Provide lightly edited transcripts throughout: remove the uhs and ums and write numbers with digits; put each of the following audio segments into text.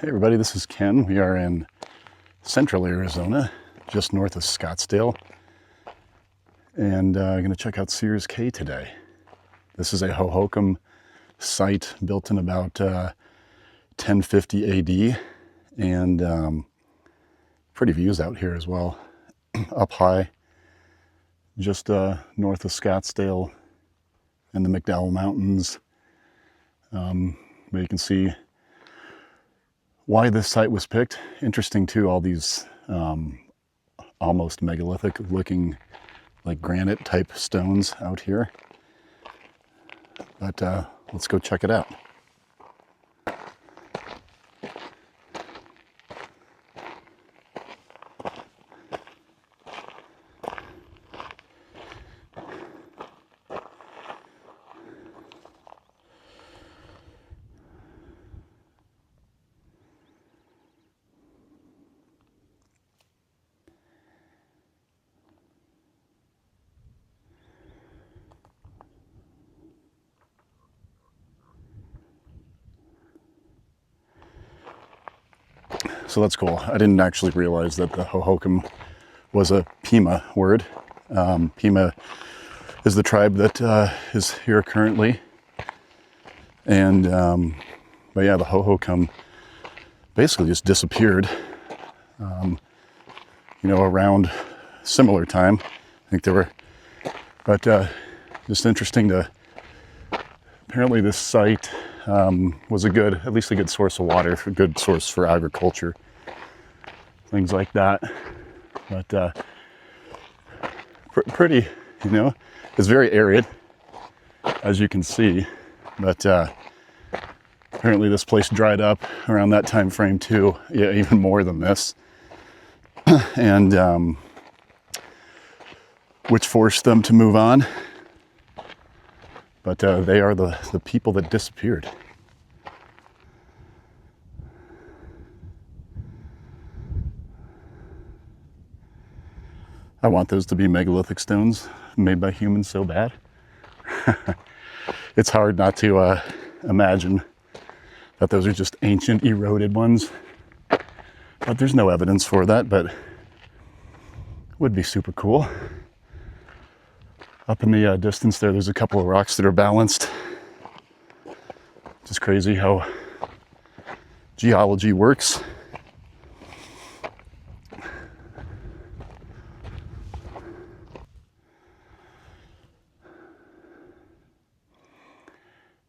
Hey everybody, this is Ken. We are in central Arizona, just north of Scottsdale, and going to check out Sears Cay today. This is a Hohokam site built in about 1050 AD, and pretty views out here as well. Up high, just north of Scottsdale and the McDowell Mountains. But you can see why this site was picked. Interesting too, all these almost megalithic looking like granite type stones out here. But let's go check it out. So that's cool. I didn't actually realize that the Hohokam was a Pima word. Pima is the tribe that is here currently. And, but yeah, the Hohokam basically just disappeared, around similar time. I think there were, but just interesting to, apparently this site was at least a good source of water, a good source for agriculture, things like that. But pretty, it's very arid, as you can see. But apparently this place dried up around that time frame too, yeah, even more than this, and which forced them to move on. But they are the people that disappeared. I want those to be megalithic stones made by humans so bad. It's hard not to imagine that those are just ancient eroded ones. But there's no evidence for that, but it would be super cool. Up in the distance there's a couple of rocks that are balanced. Just crazy how geology works.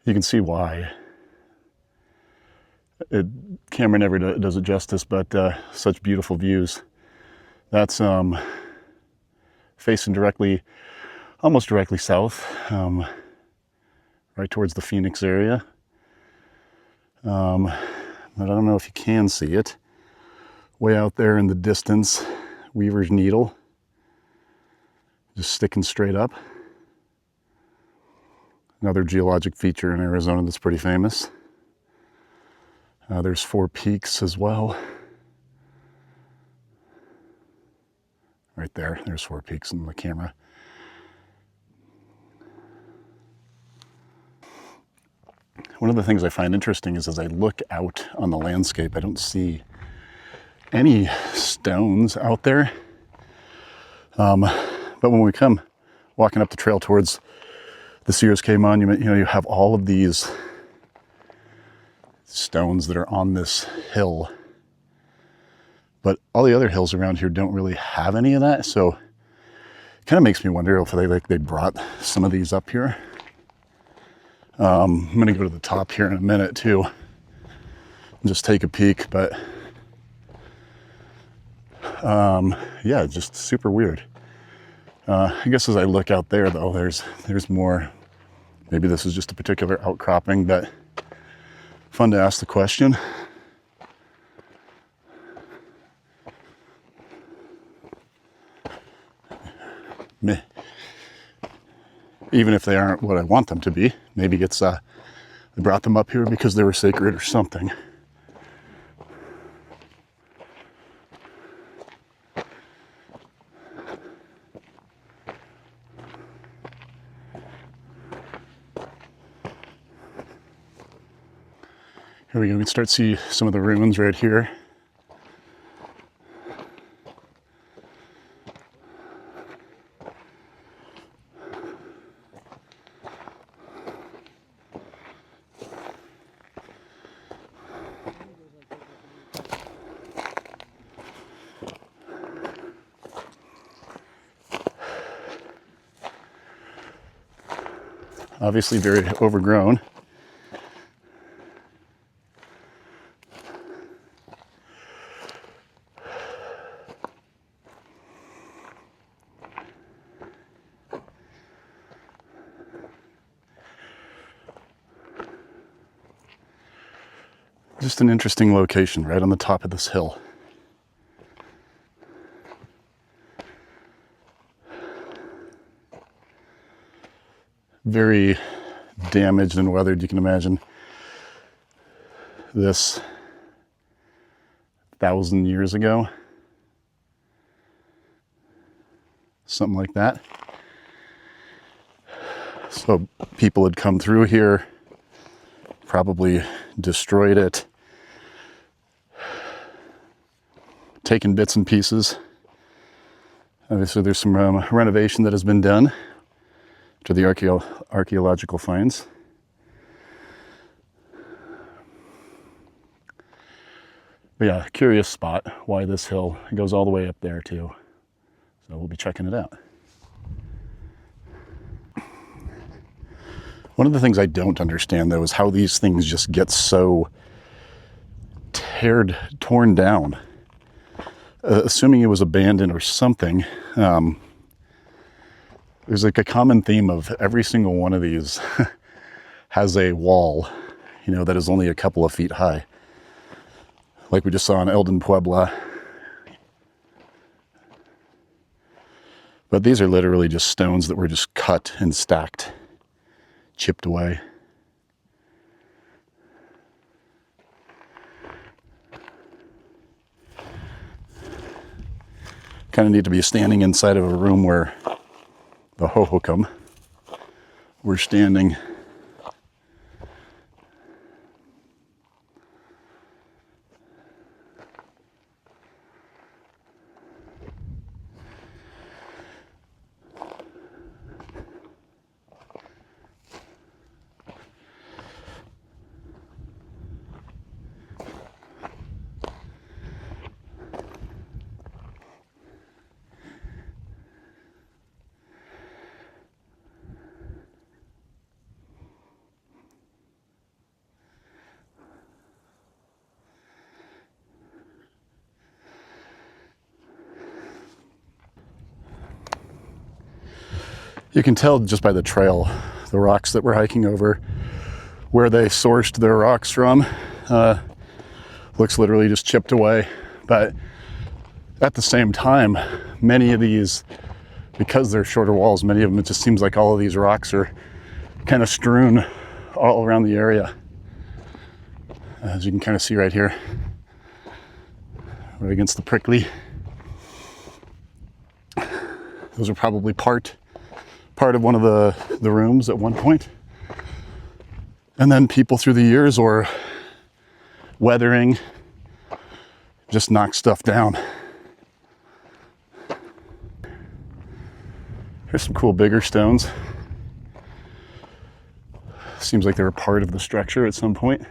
You can see why. Camera never does it justice, but such beautiful views. That's facing almost directly south, right towards the Phoenix area. But I don't know if you can see it. Way out there in the distance, Weaver's Needle, just sticking straight up. Another geologic feature in Arizona that's pretty famous. There's Four Peaks as well. Right there, there's Four Peaks in the camera. One of the things I find interesting is as I look out on the landscape, I don't see any stones out there. But when we come walking up the trail towards the Sears Cay Monument, you have all of these stones that are on this hill. But all the other hills around here don't really have any of that, so it kind of makes me wonder if they brought some of these up here. I'm going to go to the top here in a minute too and just take a peek, but yeah, just super weird. I guess as I look out there though, there's more. Maybe this is just a particular outcropping, but fun to ask the question. Meh. Even if they aren't what I want them to be, maybe it's they brought them up here because they were sacred or something. Here we go, we can start to see some of the ruins right here. Obviously very overgrown. Just an interesting location right on the top of this hill. Very damaged and weathered, you can imagine. This 1,000 years ago. Something like that. So people had come through here, probably destroyed it, taken bits and pieces. Obviously there's some renovation that has been done to the archaeological finds. But yeah, curious spot, why this hill. It goes all the way up there too. So we'll be checking it out. One of the things I don't understand though is how these things just get so torn down. Assuming it was abandoned or something, there's like a common theme of every single one of these has a wall, you know, that is only a couple of feet high. Like we just saw in Eldon Puebla. But these are literally just stones that were just cut and stacked, chipped away. Kind of need to be standing inside of a room where the Hohokam were standing. You can tell just by the trail, the rocks that we're hiking over, where they sourced their rocks from. Looks literally just chipped away. But at the same time, many of these, because they're shorter walls, many of them, it just seems like all of these rocks are kind of strewn all around the area. As you can kind of see right here, right against the prickly. Those are probably part of one of the rooms at one point. And then people through the years or weathering just knock stuff down. Here's some cool bigger stones. Seems like they were part of the structure at some point.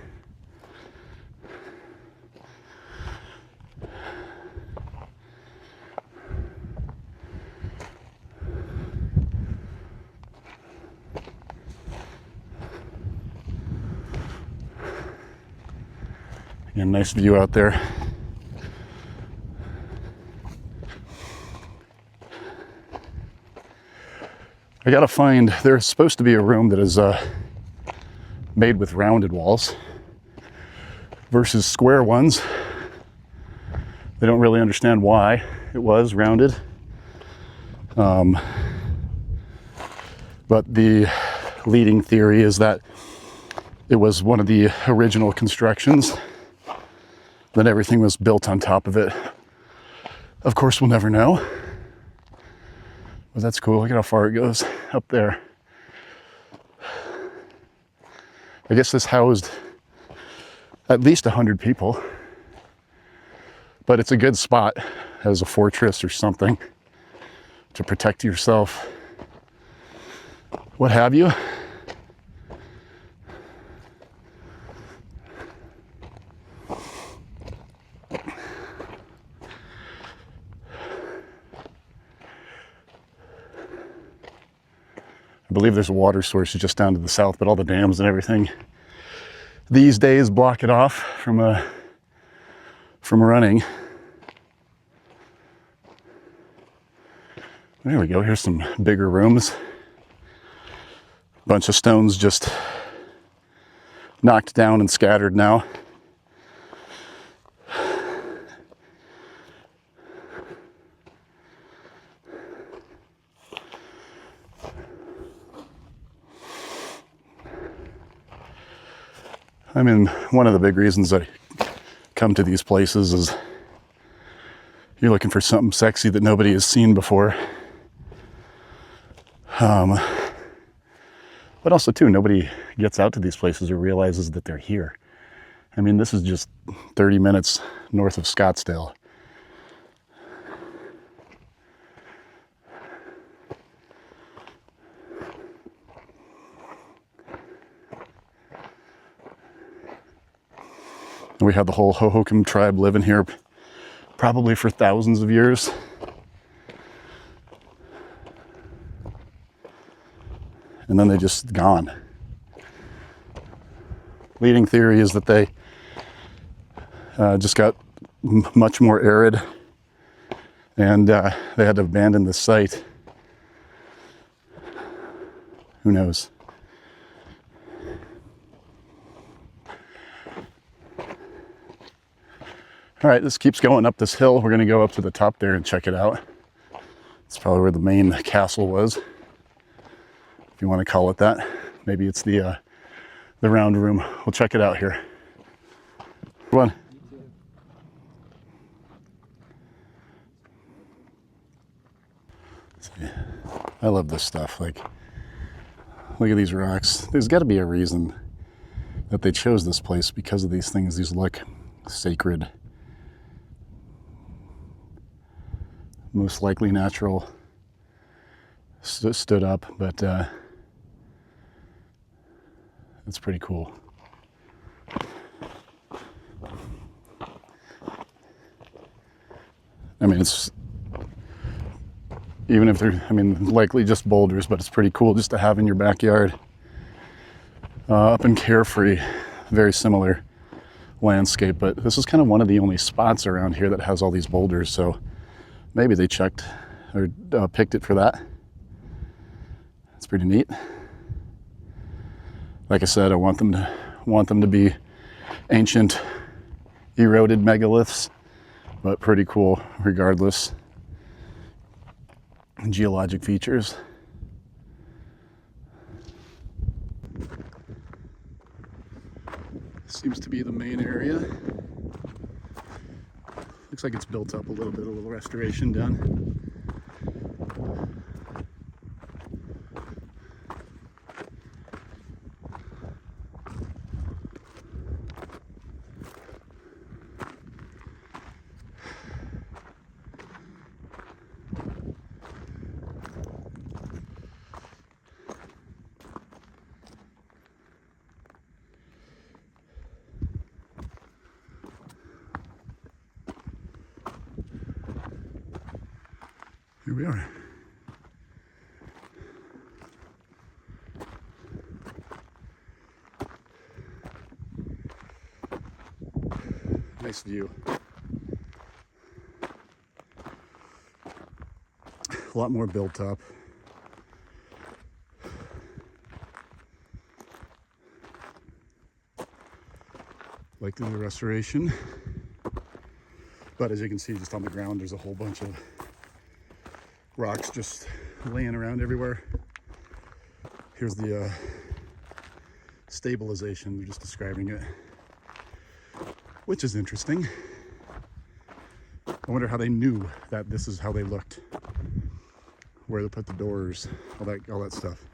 Again, nice view out there. I gotta find, there's supposed to be a room that is made with rounded walls versus square ones. They don't really understand why it was rounded. But the leading theory is that it was one of the original constructions. Then everything was built on top of it. Of course, we'll never know. But that's cool. Look at how far it goes up there. I guess this housed at least 100 people. But it's a good spot as a fortress or something to protect yourself, what have you. I believe there's a water source just down to the south, but all the dams and everything these days block it off from running. There we go. Here's some bigger rooms. Bunch of stones just knocked down and scattered now. I mean, one of the big reasons I come to these places is you're looking for something sexy that nobody has seen before. But also, too, nobody gets out to these places or realizes that they're here. I mean, this is just 30 minutes north of Scottsdale. We had the whole Hohokam tribe living here probably for thousands of years. And then they just gone. Leading theory is that they just got much more arid and they had to abandon the site. Who knows? All right, this keeps going up this hill. We're going to go up to the top there and check it out. It's probably where the main castle was, if you want to call it that. Maybe it's the round room. We'll check it out here. Come on. See, I love this stuff. Like, look at these rocks. There's got to be a reason that they chose this place because of these things. These look sacred. Most likely natural. Stood up, but it's pretty cool. I mean, it's, even if they're, I mean, likely just boulders, but it's pretty cool just to have in your backyard. Up in Carefree, very similar landscape, but this is kind of one of the only spots around here that has all these boulders, so maybe they checked or picked it for that. It's pretty neat. Like I said, I want them to be ancient, eroded megaliths, but pretty cool regardless. Geologic features. Seems to be the main area. Looks like it's built up a little bit, a little restoration done. Here we are. Nice view. A lot more built up. Like the restoration. But as you can see, just on the ground, there's a whole bunch of rocks just laying around everywhere. Here's the stabilization. They're just describing it, which is interesting. I wonder how they knew that this is how they looked, where to put the doors, all that stuff.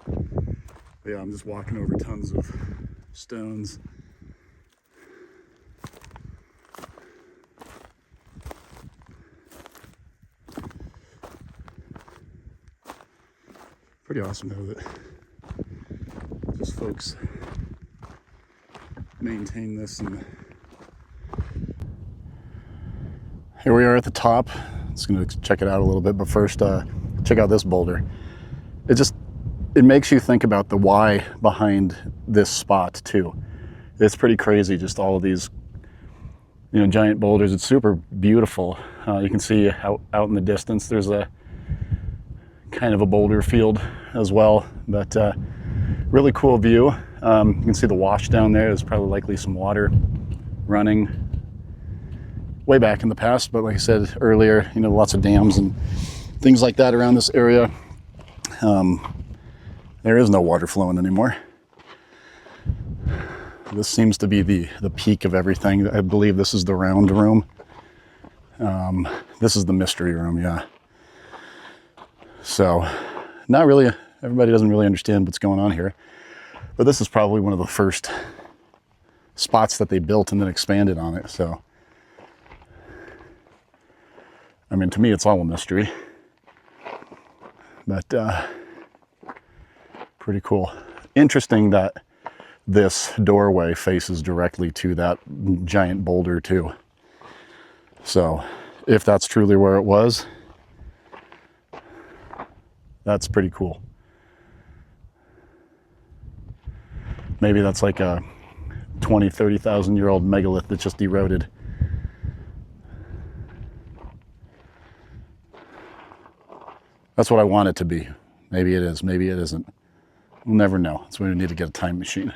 But yeah, I'm just walking over tons of stones. Pretty awesome though that just folks maintain this. And here we are at the top. Just gonna check it out a little bit, but first check out this boulder. It makes you think about the why behind this spot too. It's pretty crazy, just all of these, you know, giant boulders. It's super beautiful. You can see out in the distance there's a kind of a boulder field as well, but really cool view. You can see the wash down there. There's probably likely some water running way back in the past, but like I said earlier, you know, lots of dams and things like that around this area. There is no water flowing anymore. This seems to be the peak of everything. I believe this is the round room. This is the mystery room, yeah. So, not really, everybody doesn't really understand what's going on here, but this is probably one of the first spots that they built and then expanded on it. So, I mean, to me, it's all a mystery, but pretty cool. Interesting that this doorway faces directly to that giant boulder too. So if that's truly where it was, that's pretty cool. Maybe that's like a 20, 30,000 year old megalith that just eroded. That's what I want it to be. Maybe it is, maybe it isn't. We'll never know. That's why we need to get a time machine.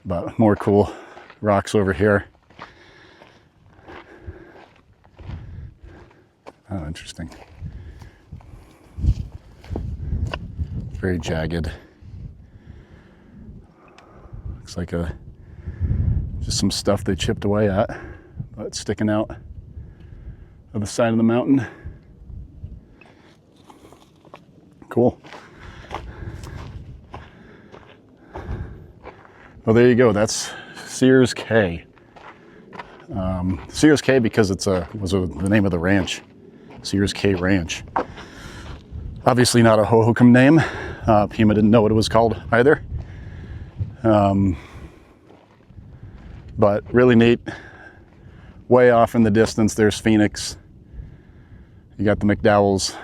But more cool rocks over here. Oh, interesting. Very jagged. Looks like just some stuff they chipped away at, but it's sticking out of the side of the mountain. Cool. Well, there you go. That's Sears Cay. Sears Cay because it was the name of the ranch, Sears Cay Ranch. Obviously not a Hohokam name. Pima didn't know what it was called either. But really neat. Way off in the distance, there's Phoenix. You got the McDowells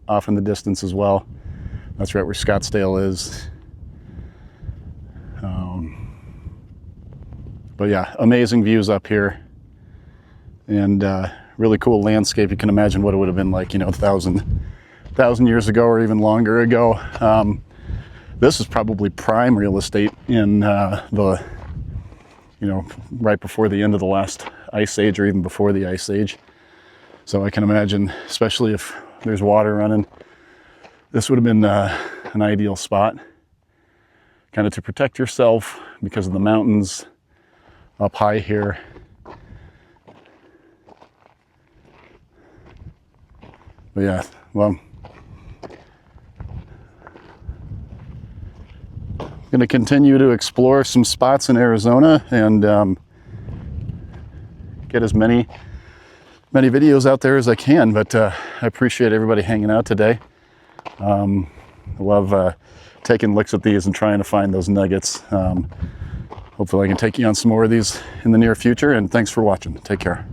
off in the distance as well. That's right where Scottsdale is. But yeah, amazing views up here, and really cool landscape. You can imagine what it would have been like, you know, 1,000 years ago or even longer ago. This is probably prime real estate in the, you know, right before the end of the last ice age or even before the ice age. So I can imagine, especially if there's water running, this would have been an ideal spot, kind of to protect yourself because of the mountains up high here. But yeah, well, I'm going to continue to explore some spots in Arizona and get as many videos out there as I can. But I appreciate everybody hanging out today. I love taking looks at these and trying to find those nuggets. Hopefully I can take you on some more of these in the near future, and thanks for watching. Take care.